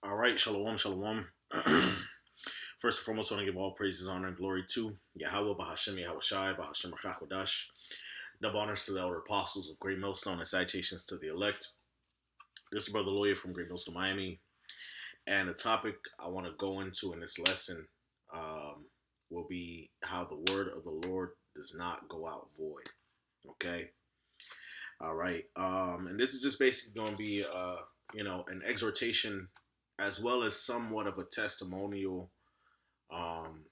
All right, shalom, shalom. First and foremost, I want to give all praises, honor, and glory to Yahweh, Bahashem, Yahweh Shai, Bahashem, Rachakodash. Double honors to the elder apostles of Great Millstone and salutations to the elect. This is Brother Lawyer from Great Millstone, Miami. And the topic I want to go into in this lesson will be how the word of the Lord does not go out void. Okay? All right. And this is just basically going to be, an exhortation as well as somewhat of a testimonial um,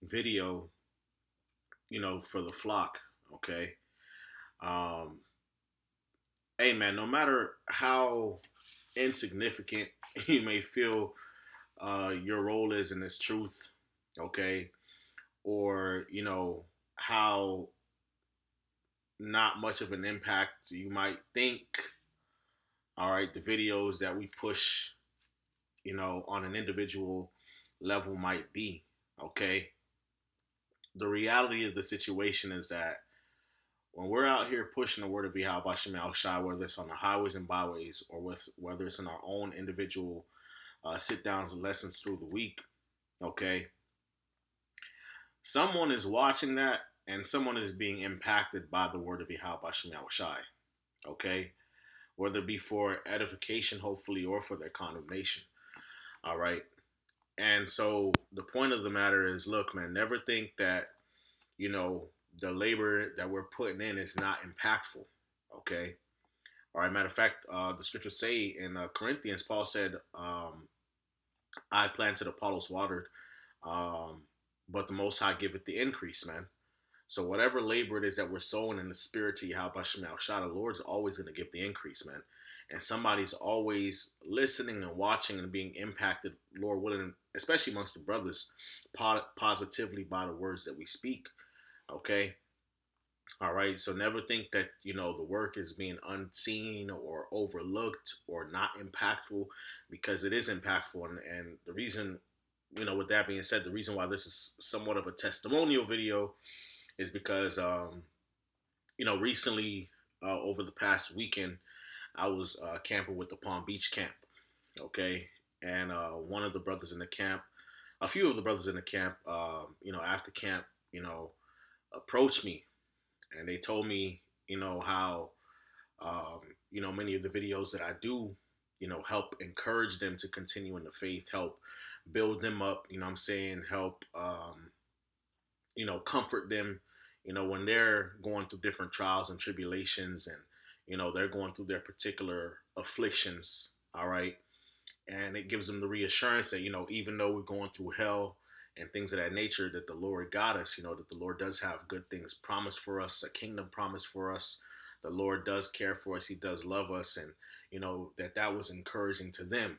video, for the flock. Okay. Um, hey, man, no matter how insignificant you may feel your role is in this truth, okay, or, how not much of an impact you might think, all right, the videos that we push, on an individual level might be, okay. The reality of the situation is that when we're out here pushing the word of Yahweh Bashem Al Shai, whether it's on the highways and byways or whether it's in our own individual sit downs and lessons through the week, okay, someone is watching that and someone is being impacted by the word of Yahweh Bashem Al Shai, okay, whether it be for edification, hopefully, or for their condemnation, all right. And so the point of the matter is, look, man, never think that, you know, the labor that we're putting in is not impactful. Okay. All right. Matter of fact, the scriptures say in Corinthians, Paul said, I planted, Apollos watered, um, but the Most High giveth the increase, man. So whatever labor it is that we're sowing in the spirit to Yahweh Shemel Shah, the Lord's always going to give the increase, man. And somebody's always listening and watching and being impacted, Lord willing, especially amongst the brothers, positively by the words that we speak. Okay. All right. So never think that, the work is being unseen or overlooked or not impactful, because it is impactful. And the reason, with that being said, the reason why this is somewhat of a testimonial video is because, recently, over the past weekend, I was camping with the Palm Beach camp. Okay. And one of the brothers in the camp, a few of the brothers in the camp, after camp, approached me and they told me, how, many of the videos that I do, help encourage them to continue in the faith, help build them up, what I'm saying, help, comfort them, when they're going through different trials and tribulations and, they're going through their particular afflictions. All right. And it gives them the reassurance that, even though we're going through hell and things of that nature, that the Lord got us, that the Lord does have good things promised for us, a kingdom promise for us. The Lord does care for us. He does love us. And, that was encouraging to them.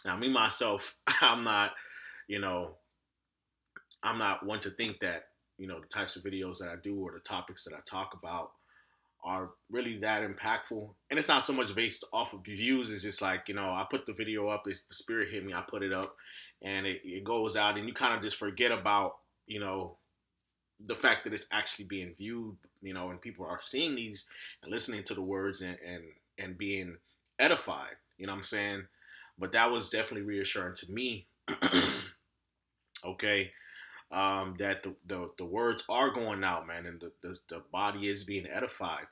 Now, me, myself, you know, I'm not one to think that, the types of videos that I do or the topics that I talk about are really that impactful. And it's not so much based off of views. It's just like, I put the video up, the spirit hit me, I put it up, and it goes out, and you kind of just forget about, the fact that it's actually being viewed, and people are seeing these and listening to the words and being edified, you know what I'm saying? But that was definitely reassuring to me, okay, that the words are going out, man, and the body is being edified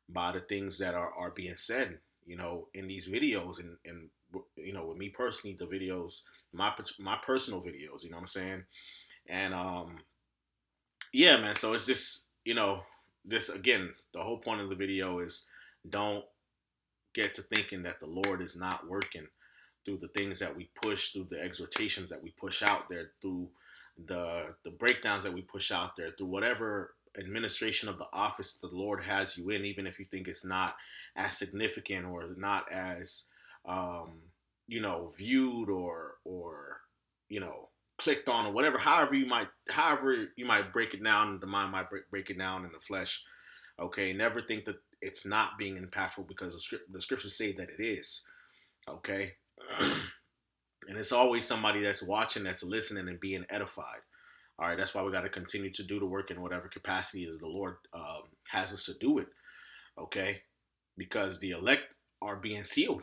by the things that are being said, in these videos and with me personally, the videos, my personal videos, you know what I'm saying? And yeah, man. So it's just, this again, the whole point of the video is don't get to thinking that the Lord is not working through the things that we push, through the exhortations that we push out there, through the breakdowns that we push out there, through whatever administration of the office the Lord has you in, even if you think it's not as significant or not as viewed or clicked on or whatever, however you might break it down, the mind might break it down in the flesh. Okay, never think that it's not being impactful, because the scriptures say that it is. Okay. And it's always somebody that's watching, that's listening and being edified. All right, that's why we got to continue to do the work in whatever capacity that the Lord has us to do it. Okay, because the elect are being sealed.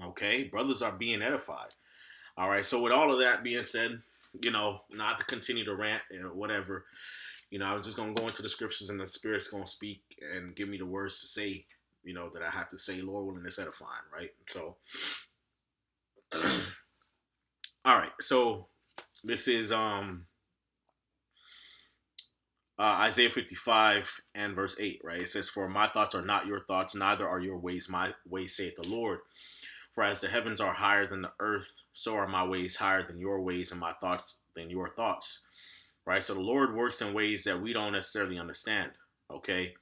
Okay, brothers are being edified. All right. So with all of that being said, not to continue to rant or whatever, I was just gonna go into the scriptures and the Spirit's gonna speak and give me the words to say, that I have to say, Lord willing, it's edifying, right? So, all right. So this is Isaiah 55 and verse 8, right? It says, "For my thoughts are not your thoughts, neither are your ways my ways, saith the Lord. For as the heavens are higher than the earth, so are my ways higher than your ways, and my thoughts than your thoughts." Right? So the Lord works in ways that we don't necessarily understand. Okay.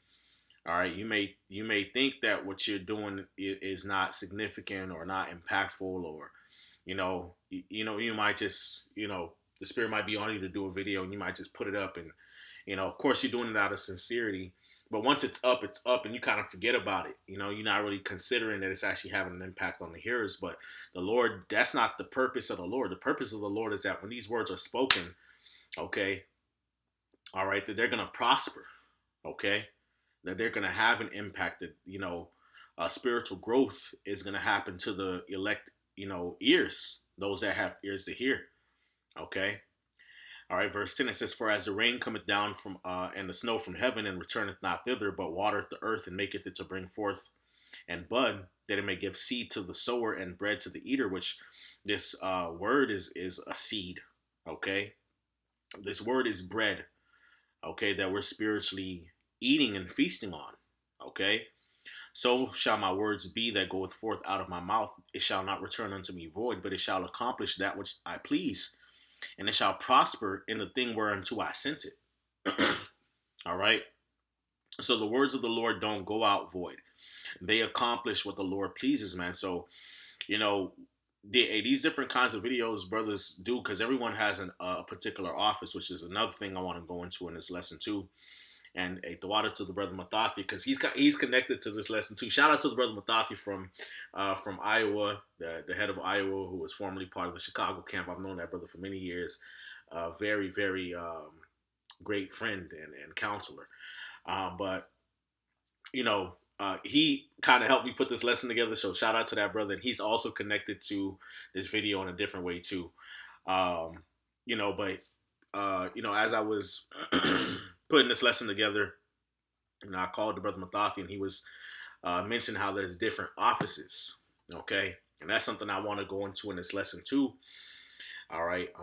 All right. You may think that what you're doing is not significant or not impactful, or you might just the Spirit might be on you to do a video, and you might just put it up, and of course you're doing it out of sincerity. But once it's up, and you kind of forget about it. You're not really considering that it's actually having an impact on the hearers. But the Lord, that's not the purpose of the Lord. The purpose of the Lord is that when these words are spoken, okay, all right, that they're going to prosper, okay, that they're going to have an impact, that, spiritual growth is going to happen to the elect, ears, those that have ears to hear, okay. All right, verse 10, it says, "For as the rain cometh down from and the snow from heaven, and returneth not thither, but watereth the earth, and maketh it to bring forth and bud, that it may give seed to the sower and bread to the eater," which this word is a seed, okay. This word is bread, okay, that we're spiritually eating and feasting on, okay. "So shall my words be that goeth forth out of my mouth. It shall not return unto me void, but it shall accomplish that which I please, and it shall prosper in the thing whereunto I sent it." All right. So the words of the Lord don't go out void. They accomplish what the Lord pleases, man. So, you know, these different kinds of videos brothers do, because everyone has a particular office, which is another thing I want to go into in this lesson too. And a water to the brother Mathathyah, because he's connected to this lesson too. Shout out to the brother Mathathyah from Iowa, the head of Iowa, who was formerly part of the Chicago camp. I've known that brother for many years. Very, very great friend and counselor. But he kind of helped me put this lesson together. So shout out to that brother. And he's also connected to this video in a different way too. But as I was putting this lesson together, I called the brother Mathathyah, and he was mentioned how there's different offices. Okay. And that's something I want to go into in this lesson too. All right.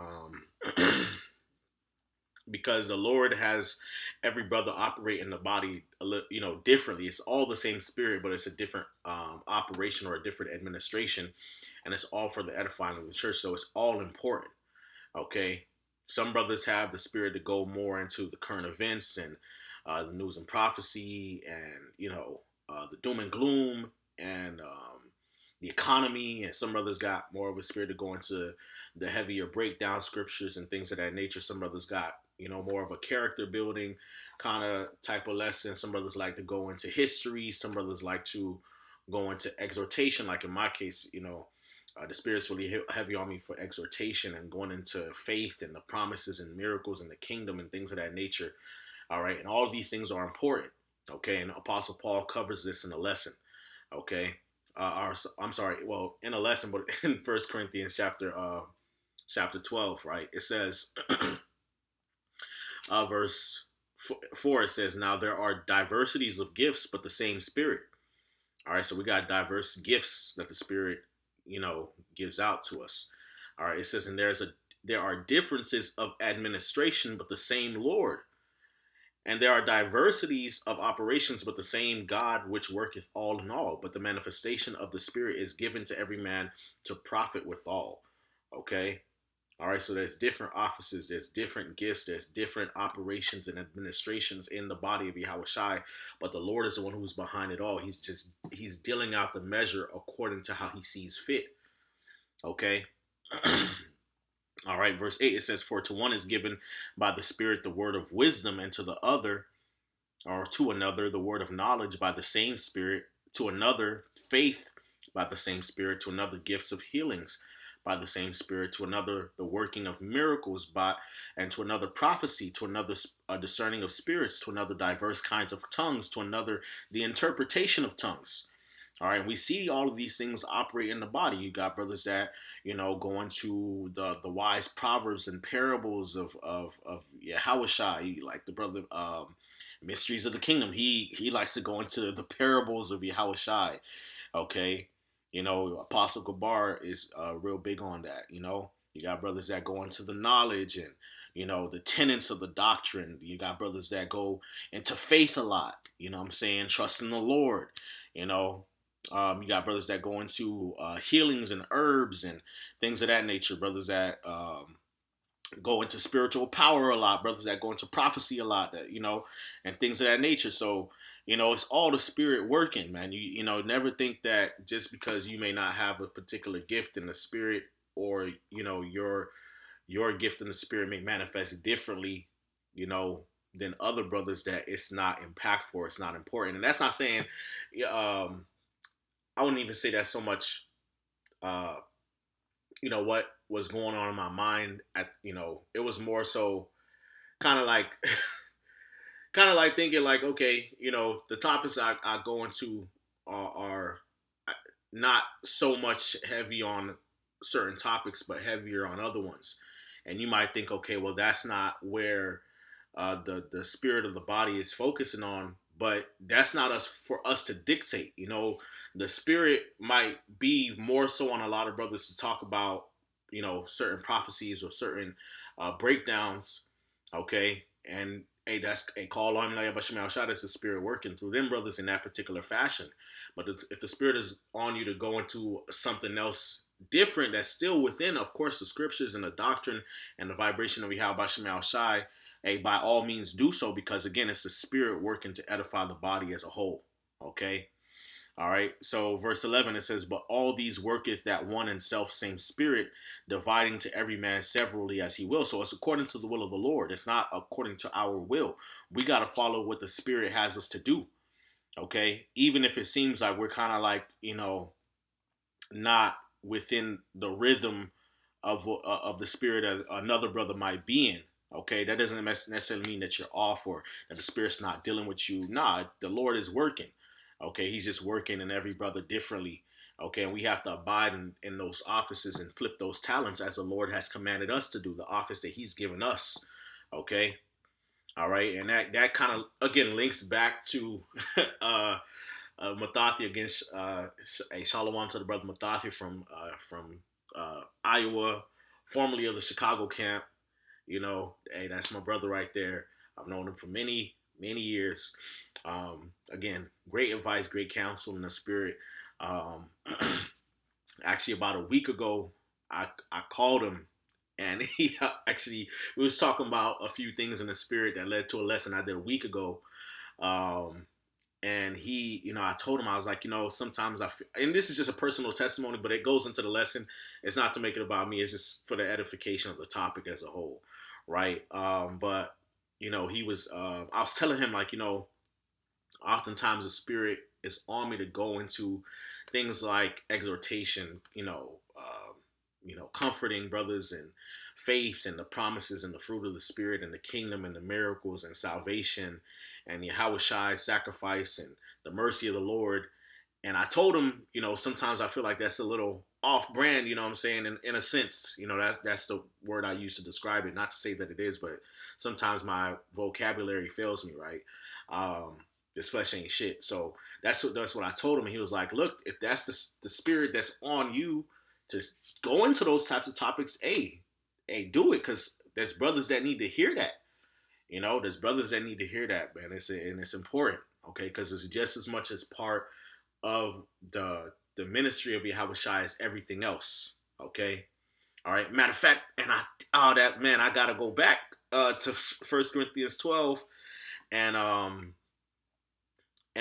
Because the Lord has every brother operate in the body differently. It's all the same spirit, but it's a different operation or a different administration, and it's all for the edifying of the church. So it's all important. Okay, some brothers have the spirit to go more into the current events and the news and prophecy, and the doom and gloom, and the economy. And some brothers got more of a spirit to go into the heavier breakdown scriptures and things of that nature. Some brothers got more of a character building kind of type of lesson. Some brothers like to go into history. Some brothers like to go into exhortation. Like in my case, the Spirit's really heavy on me for exhortation and going into faith and the promises and miracles and the kingdom and things of that nature. All right. And all of these things are important. Okay. And Apostle Paul covers this in a lesson. Okay. I'm sorry. Well, in a lesson, but in First Corinthians chapter 12, right? It says, verse 4, it says, "Now there are diversities of gifts, but the same Spirit." All right. So we got diverse gifts that the Spirit gives out to us. All right, it says, "And there are differences of administration, but the same Lord. And there are diversities of operations, but the same God which worketh all in all. But the manifestation of the Spirit is given to every man to profit withal." Okay. All right, so there's different offices, there's different gifts, there's different operations and administrations in the body of Yahushua, but the Lord is the one who's behind it all. He's dealing out the measure according to how he sees fit. Okay. All right, verse 8, it says, "For to one is given by the Spirit the word of wisdom, and to the other, or to another, the word of knowledge by the same Spirit, to another, faith by the same Spirit, to another, gifts of healings by the same Spirit, to another, the working of miracles and to another, prophecy, to another, discerning of spirits, to another, diverse kinds of tongues, to another, the interpretation of tongues." All right, we see all of these things operate in the body. You got brothers that go into the wise proverbs and parables of Yahushua, like the brother mysteries of the kingdom. He likes to go into the parables of Yahushua. Okay, Apostle Gabar is real big on that. You got brothers that go into the knowledge and the tenets of the doctrine. You got brothers that go into faith a lot. You know what I'm saying? Trust in the Lord. You know, you got brothers that go into healings and herbs and things of that nature. Brothers that go into spiritual power a lot. Brothers that go into prophecy a lot. And things of that nature. So it's all the spirit working, man. Never think that just because you may not have a particular gift in the spirit, or your gift in the spirit may manifest differently, than other brothers, that it's not impactful, it's not important. And that's not saying, I wouldn't even say that so much. Uh, what was going on in my mind it was more so kind of like thinking like, okay, the topics I go into are not so much heavy on certain topics, but heavier on other ones. And you might think, okay, well, that's not where the spirit of the body is focusing on, but that's not us for us to dictate. The spirit might be more so on a lot of brothers to talk about, certain prophecies or certain breakdowns. Okay, and hey, that's a call on shot. It's the spirit working through them brothers in that particular fashion. But if the spirit is on you to go into something else different, that's still within, of course, the scriptures and the doctrine and the vibration of Yahweh Shai, hey, by all means do so, because again, it's the spirit working to edify the body as a whole. Okay. All right. So verse 11, it says, but all these worketh that one and self same spirit, dividing to every man severally as he will. So it's according to the will of the Lord. It's not according to our will. We got to follow what the spirit has us to do. Okay. Even if it seems like we're kind of like, not within the rhythm of the spirit that another brother might be in. Okay, that doesn't necessarily mean that you're off or that the spirit's not dealing with you. Nah, the Lord is working. Okay, He's just working in every brother differently. Okay, and we have to abide in those offices and flip those talents as the Lord has commanded us to do, the office that He's given us. Okay, all right, and that kind of again links back to Mathathyah against a shalom to the brother Mathathyah from Iowa, formerly of the Chicago camp. Hey, that's my brother right there. I've known him for many years. Again, great advice, great counsel in the spirit. Actually, about a week ago, I called him, and he actually we was talking about a few things in the spirit that led to a lesson I did a week ago. And he, I told him, I was like, sometimes and this is just a personal testimony, but it goes into the lesson. It's not to make it about me. It's just for the edification of the topic as a whole. Right. But, he was, I was telling him like, oftentimes the spirit is on me to go into things like exhortation, comforting brothers and faith and the promises and the fruit of the spirit and the kingdom and the miracles and salvation and Yahweh's sacrifice and the mercy of the Lord. And I told him, sometimes I feel like that's a little off brand, what I'm saying, in a sense, that's the word I use to describe it. Not to say that it is, but sometimes my vocabulary fails me, right? This flesh ain't shit. So that's what I told him. And he was like, look, if that's the spirit that's on you to go into those types of topics, hey, do it, because there's brothers that need to hear that. There's brothers that need to hear that, man. And it's important, okay, because it's just as much as part of the ministry of Yahweh as everything else. Okay, all right. Matter of fact, and I gotta go back to 1 Corinthians 12 and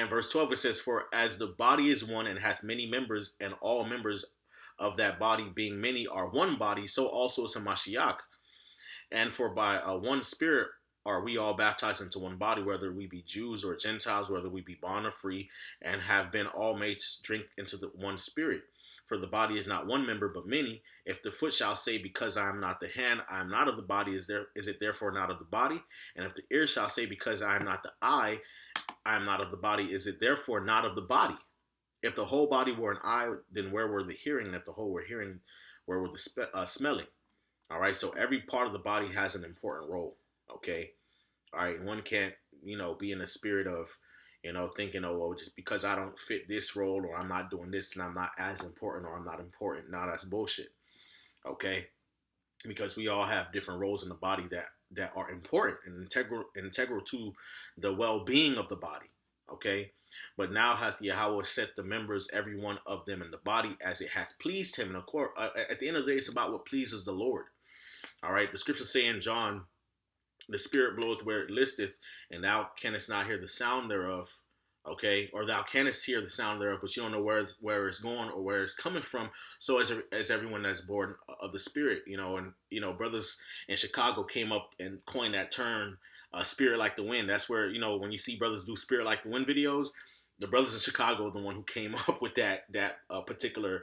verse 12. It says, "For as the body is one and hath many members, and all members of that body being many are one body, so also is a Mashiach. And for by one Spirit are we all baptized into one body, whether we be Jews or Gentiles, whether we be bond or free, and have been all made to drink into the one Spirit. For the body is not one member, but many. If the foot shall say, because I am not the hand, I am not of the body, is it therefore not of the body? And if the ear shall say, because I am not the eye, I am not of the body, is it therefore not of the body? If the whole body were an eye, then where were the hearing? And if the whole were hearing, where were the smelling? All right. So every part of the body has an important role. Okay. All right. One can't, be in the spirit of, thinking, oh, well, just because I don't fit this role or I'm not doing this and I'm not as important or I'm not important. Now that's bullshit. Okay. Because we all have different roles in the body that are important and integral to the well-being of the body. Okay. But now hath Yahweh set the members, every one of them in the body, as it hath pleased him. And of course, at the end of the day, it's about what pleases the Lord. All right. The scriptures say in John, the spirit bloweth where it listeth, and thou canst not hear the sound thereof. Okay, or thou canst hear the sound thereof, but you don't know where it's going or where it's coming from. So as everyone that's born of the spirit, and brothers in Chicago came up and coined that term, spirit like the wind. That's where, when you see brothers do spirit like the wind videos, the brothers in Chicago are the one who came up with that particular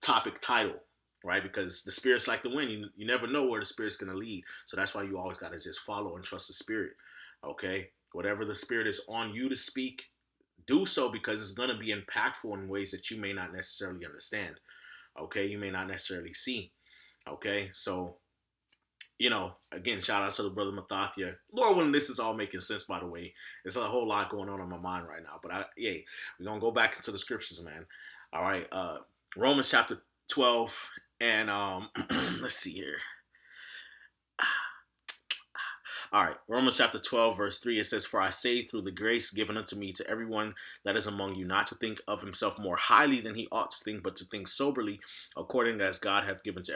topic title, right? Because the spirit's like the wind. You never know where the spirit's going to lead. So that's why you always got to just follow and trust the spirit, okay? Whatever the spirit is on you to speak, do so, because it's going to be impactful in ways that you may not necessarily understand, okay? You may not necessarily see, okay? So, again, shout out to the brother Mathathyah. Lord willing, this is all making sense, by the way. There's a whole lot going on in my mind right now. But, we're going to go back into the scriptures, man. All right. Romans chapter 12. And let's see here. All right. Romans chapter 12, verse 3. It says, "For I say through the grace given unto me to everyone that is among you, not to think of himself more highly than he ought to think, but to think soberly, according as God hath given to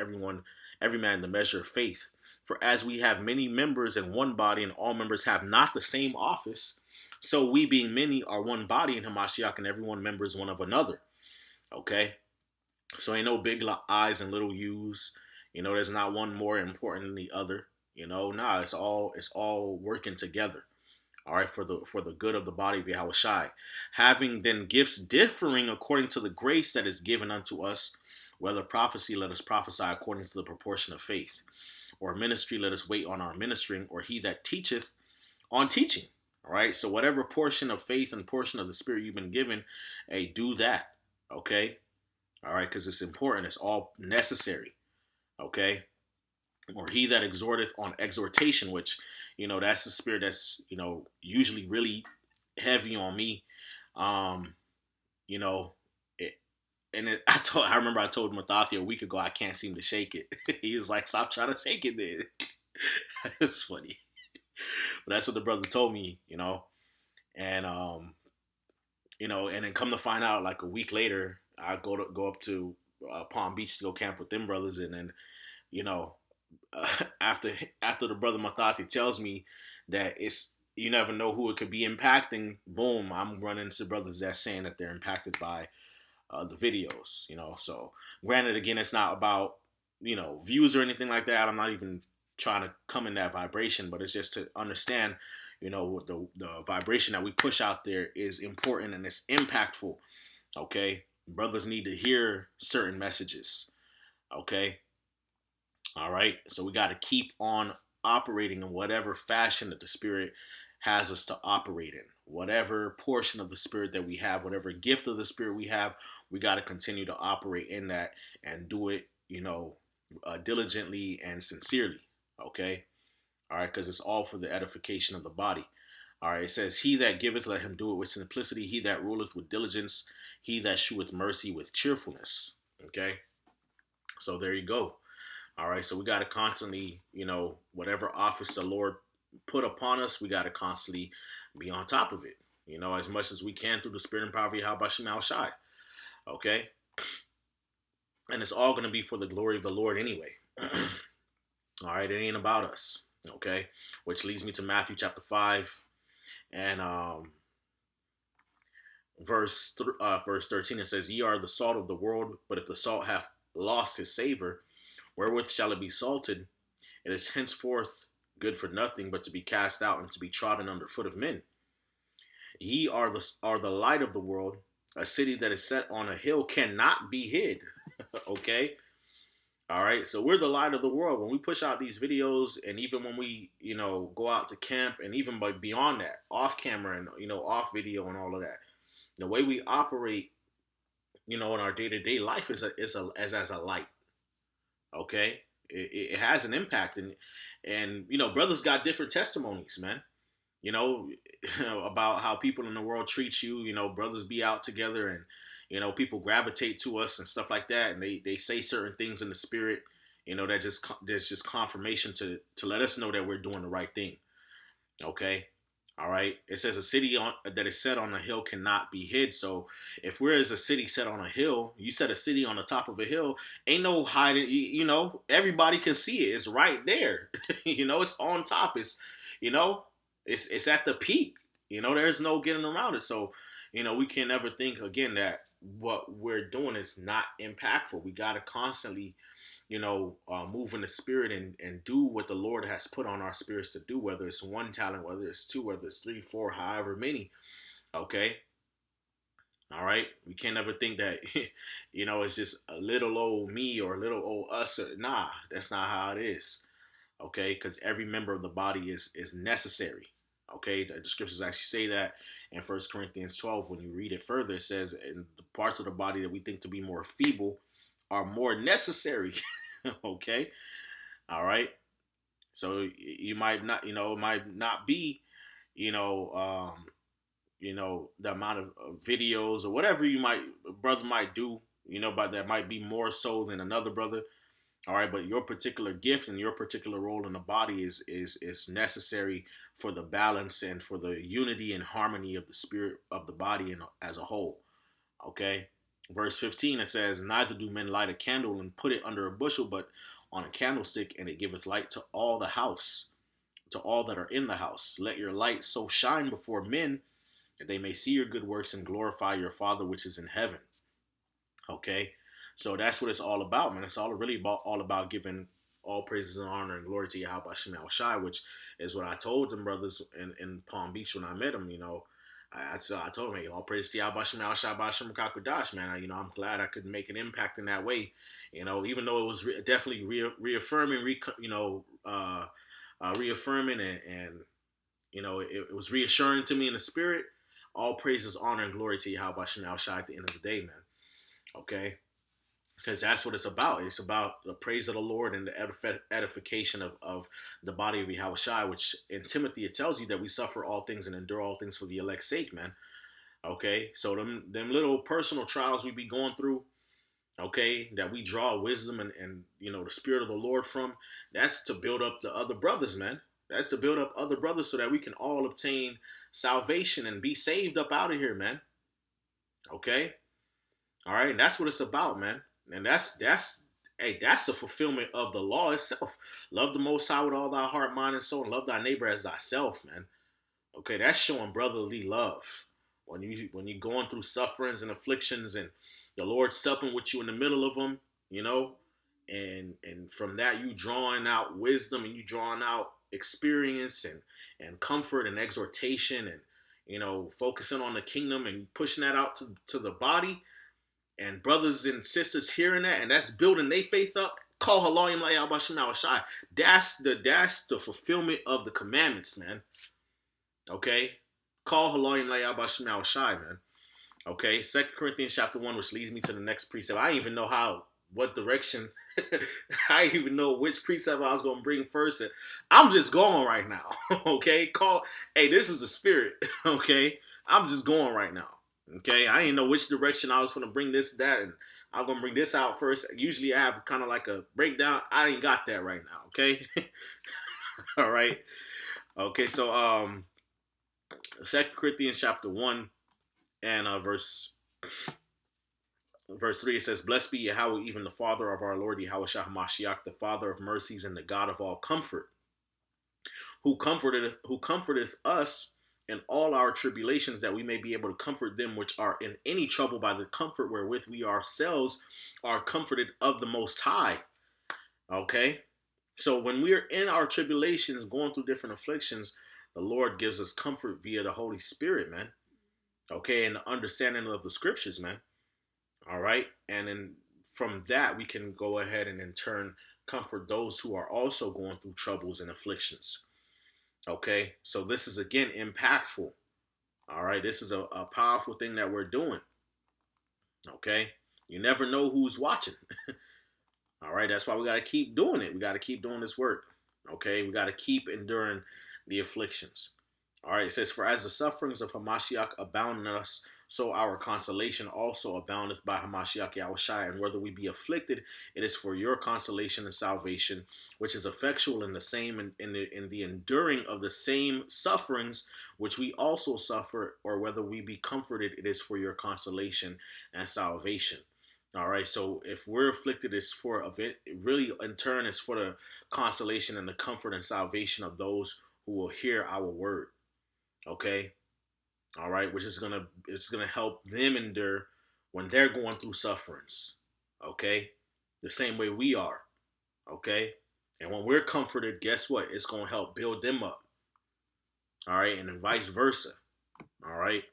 every man the measure of faith. For as we have many members in one body, and all members have not the same office, so we being many are one body in Hamashiach, and everyone members one of another." Okay? So ain't no big I's and little U's. There's not one more important than the other. Nah, it's all working together. All right, for the good of the body of Yahushai. Having then gifts differing according to the grace that is given unto us, whether prophecy, let us prophesy according to the proportion of faith, or ministry, let us wait on our ministering, or he that teacheth on teaching. All right, so whatever portion of faith and portion of the spirit you've been given, hey, do that. Okay, all right, because it's important. It's all necessary. Okay, or he that exhorteth on exhortation, which that's the spirit that's usually really heavy on me. You know, it, and I remember I told Mathathyah a week ago I can't seem to shake it. He was like, "Stop trying to shake it, then." It's funny, but that's what the brother told me. And and then come to find out, like a week later, I go up to Palm Beach to go camp with them brothers, and then you know after the brother Mathathyah tells me that it's you never know who it could be impacting, boom, I'm running into brothers that's saying that they're impacted by the videos. So granted, again, it's not about views or anything like that. I'm not even trying to come in that vibration, but it's just to understand the vibration that we push out there is important and it's impactful. Okay, brothers need to hear certain messages. Okay, all right, so we got to keep on operating in whatever fashion that the spirit has us to operate in. Whatever portion of the spirit that we have, whatever gift of the spirit we have, we got to continue to operate in that and do it diligently and sincerely. Okay, all right, because it's all for the edification of the body. All right, it says, "He that giveth, let him do it with simplicity. He that ruleth with diligence. He that sheweth mercy with cheerfulness." Okay, so there you go. All right, so we got to constantly, whatever office the Lord put upon us, we got to constantly be on top of it, as much as we can through the spirit and power of Yahweh Shema Shai. Okay, and it's all going to be for the glory of the Lord anyway. All right, it ain't about us. Okay, which leads me to Matthew chapter 5 and verse 13. It says, "Ye are the salt of the world, but if the salt hath lost his savor, wherewith shall it be salted? It is henceforth good for nothing, but to be cast out and to be trodden under foot of men. Ye are the light of the world. A city that is set on a hill cannot be hid." Okay. All right. So we're the light of the world. When we push out these videos, and even when we, go out to camp, and even beyond that, off camera and, off video and all of that, the way we operate in our day to day life as a light. Okay, it has an impact, and brothers got different testimonies, man. You know, about how people in the world treat you. Brothers be out together, and people gravitate to us and stuff like that, and they say certain things in the spirit. That there's just confirmation to let us know that we're doing the right thing. Okay. All right. It says a city that is set on a hill cannot be hid. So if we're as a city set on a hill, you set a city on the top of a hill, ain't no hiding. Everybody can see it. It's right there. It's on top. You know, it's at the peak. There's no getting around it. So, we can never think again that what we're doing is not impactful. We got to constantly move in the spirit and do what the Lord has put on our spirits to do, whether it's one talent, whether it's two, whether it's three, four, however many. Okay. All right. We can't ever think that, it's just a little old me or a little old us. Nah, that's not how it is. Okay. Because every member of the body is necessary. Okay. The scriptures actually say that in 1 Corinthians 12. When you read it further, it says, in the parts of the body that we think to be more feeble are more necessary. Okay. All right. So you might not, it might not be, you know, um, the amount of videos or whatever brother might do, but that might be more so than another brother. All right. But your particular gift and your particular role in the body is necessary for the balance and for the unity and harmony of the spirit of the body and as a whole. Okay. Verse 15, it says, neither do men light a candle and put it under a bushel, but on a candlestick, and it giveth light to all the house, to all that are in the house. Let your light so shine before men that they may see your good works and glorify your Father which is in heaven. Okay. So that's what it's all about, man. It's all about giving all praises and honor and glory to Yahweh Hashem Shai, which is what I told them brothers in Palm Beach when I met them. I told him, hey, all praise to Yahweh Hashem Shai B'Hashem Kakudash, man. I'm glad I could make an impact in that way. Even though it was definitely reaffirming, reaffirming, and it was reassuring to me in the spirit. All praises, honor, and glory to Yahweh Hashem Shai at the end of the day, man. Okay. Because that's what it's about. It's about the praise of the Lord and the edification of the body of Yahweh Shai, which in Timothy it tells you that we suffer all things and endure all things for the elect's sake, man. Okay, so them little personal trials we be going through, okay, that we draw wisdom and the spirit of the Lord from, that's to build up the other brothers, man. That's to build up other brothers so that we can all obtain salvation and be saved up out of here, man. Okay, all right, and that's what it's about, man. And that's the fulfillment of the law itself. Love the Most High with all thy heart, mind, and soul, and love thy neighbor as thyself, man. Okay, that's showing brotherly love. When you're going through sufferings and afflictions, and the Lord supping with you in the middle of them, and from that you drawing out wisdom and you drawing out experience and comfort and exhortation and focusing on the kingdom and pushing that out to the body, and brothers and sisters hearing that, and that's building their faith up. Call halayim layabashim shai. That's the fulfillment of the commandments, man. Okay, call halayim layabashim shai, man. Okay, 2 Corinthians chapter 1, which leads me to the next precept. I didn't even know what direction. I didn't even know which precept I was going to bring first. And I'm just going right now. Okay, hey, this is the spirit. Okay, I'm just going right now. Okay, I didn't know which direction I was going to bring that, and I'm going to bring this out first. Usually I have kind of like a breakdown. I ain't got that right now, okay? All right. Okay, so 2 Corinthians chapter 1 and verse 3, it says, blessed be Yahweh, even the Father of our Lord Yahweh Shah Mashiach, the Father of mercies and the God of all comfort, who comforteth us in all our tribulations, that we may be able to comfort them which are in any trouble by the comfort wherewith we ourselves are comforted of the Most High. Okay? So when we are in our tribulations, going through different afflictions, the Lord gives us comfort via the Holy Spirit, man. Okay? And the understanding of the scriptures, man. All right? And then from that, we can go ahead and in turn comfort those who are also going through troubles and afflictions. Okay, so this is again impactful. All right, this is a powerful thing that we're doing. Okay? You never know who's watching. All right, that's why we got to keep doing it. We got to keep doing this work. Okay, we got to keep enduring the afflictions. All right, it says, "For as the sufferings of Hamashiach abound in us, so our consolation also aboundeth by Hamashiach Yahushai. And whether we be afflicted, it is for your consolation and salvation, which is effectual in the same in the enduring of the same sufferings which we also suffer. Or whether we be comforted, it is for your consolation and salvation." All right, so if we're afflicted, it's for it really in turn is for the consolation and the comfort and salvation of those who will hear our word. Okay, all right, which is gonna help them endure when they're going through sufferings. Okay, the same way we are. Okay, and when we're comforted, guess what? It's gonna help build them up. All right, and then vice versa. All right.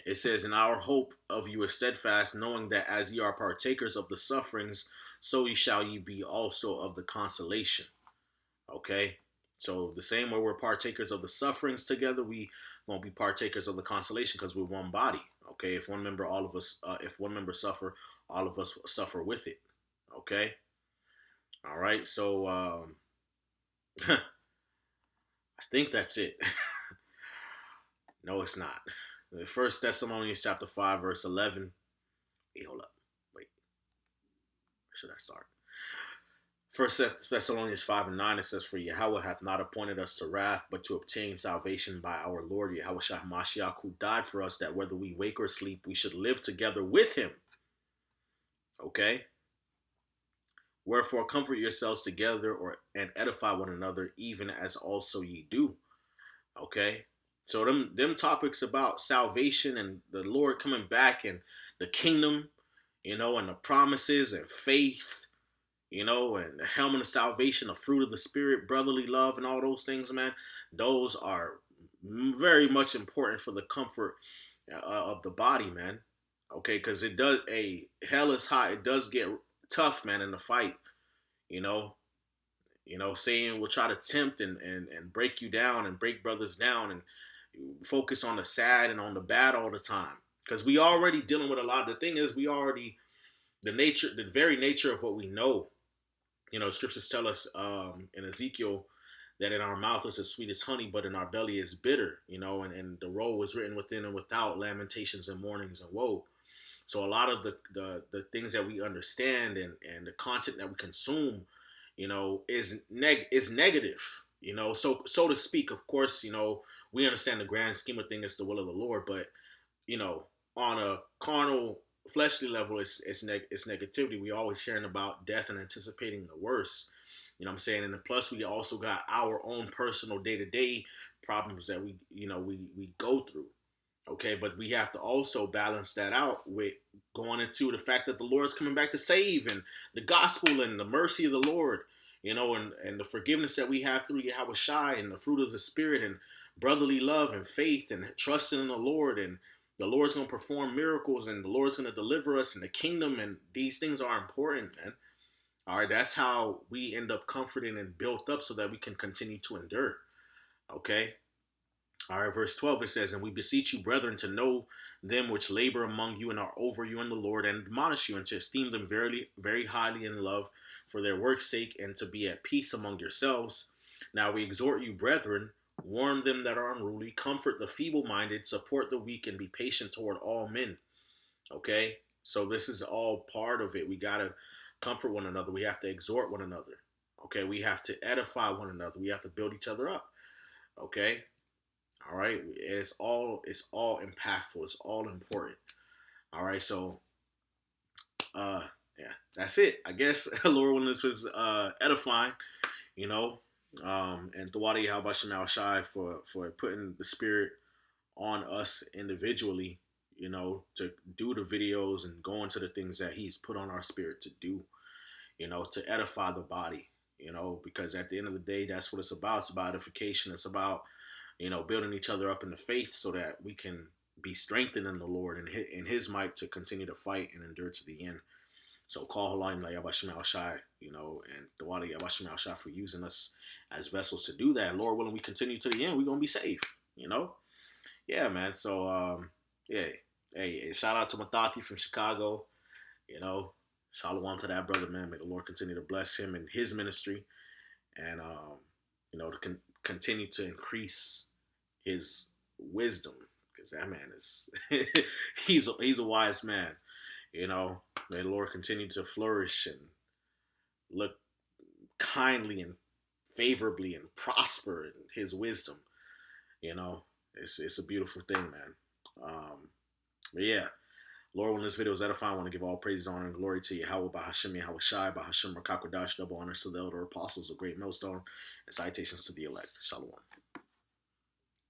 It says, "In our hope of you is steadfast, knowing that as ye are partakers of the sufferings, so ye shall ye be also of the consolation." Okay? So the same way we're partakers of the sufferings together, we won't be partakers of the consolation because we're one body. Okay? If one member, all of us, if one member suffer, all of us suffer with it. Okay? All right. So I think that's it. No, it's not. First Thessalonians chapter 5, verse 11. Hey, hold up. Wait, where should I start? First Thessalonians 5 and 9, it says, "For Yahweh hath not appointed us to wrath, but to obtain salvation by our Lord Yahweh Shah Mashiach, who died for us, that whether we wake or sleep, we should live together with him." Okay? "Wherefore comfort yourselves together and edify one another, even as also ye do." Okay? So them topics about salvation and the Lord coming back and the kingdom, and the promises and faith, and the helmet of salvation, the fruit of the spirit, brotherly love, and all those things, man. Those are very much important for the comfort of the body, man. Okay, because it does. Hell is hot. It does get tough, man, in the fight. You know, Satan will try to tempt and break you down and break brothers down and focus on the sad and on the bad all the time. Because we already dealing with a lot. The thing is, the very nature of what we know. Scriptures tell us in Ezekiel that in our mouth is as sweet as honey, but in our belly is bitter. And the roll was written within and without, lamentations and mournings and woe. So a lot of the things that we understand and the content that we consume, is negative. So to speak. Of course, we understand the grand scheme of things, it's the will of the Lord, but on a carnal, fleshly level, it's negativity. We always hearing about death and anticipating the worst. You know what I'm saying? And plus, we also got our own personal day to day problems that we go through. Okay, but we have to also balance that out with going into the fact that the Lord's coming back to save, and the gospel and the mercy of the Lord, and the forgiveness that we have through Yahweh Shai, and the fruit of the Spirit, and brotherly love and faith and trusting in the Lord, and the Lord's going to perform miracles, and the Lord's going to deliver us in the kingdom, and these things are important, man. All right, that's how we end up comforted and built up so that we can continue to endure. Okay. All right, verse 12, it says, "And we beseech you, brethren, to know them which labor among you and are over you in the Lord, and admonish you, and to esteem them very, very highly in love for their work's sake, and to be at peace among yourselves. Now we exhort you, brethren, warn them that are unruly, comfort the feeble-minded, support the weak, and be patient toward all men." Okay? So this is all part of it. We got to comfort one another. We have to exhort one another. Okay? We have to edify one another. We have to build each other up. Okay? All right, it's all impactful. It's all important. All right, so yeah, that's it. I guess Lord willing, this was edifying. You know, and Thawadi Halbashim Shai for putting the spirit on us individually. To do the videos and go into the things that He's put on our spirit to do. To edify the body. Because at the end of the day, that's what it's about. It's about edification. It's about building each other up in the faith so that we can be strengthened in the Lord and in His might to continue to fight and endure to the end. So call Halayim La Yabashim Al Shai, and Dawadi Yabashim Al Shai for using us as vessels to do that. And Lord willing, we continue to the end, we're going to be safe, Yeah, man. So, yeah. Hey, shout out to Mathathyah from Chicago. You know, shalom to that brother, man. May the Lord continue to bless him and his ministry, and to continue to increase his wisdom, because that man is he's a wise man. May the Lord continue to flourish and look kindly and favorably and prosper in his wisdom. You know, it's a beautiful thing, man. But yeah, Lord, when this video is edifying, I want to give all praise, honor, and glory to Yahweh, by Hashem, Yahweh Shai, by Hashem, Rakakwadash, double honors to the elder apostles of Great Millstone, and citations to the elect. Shalom.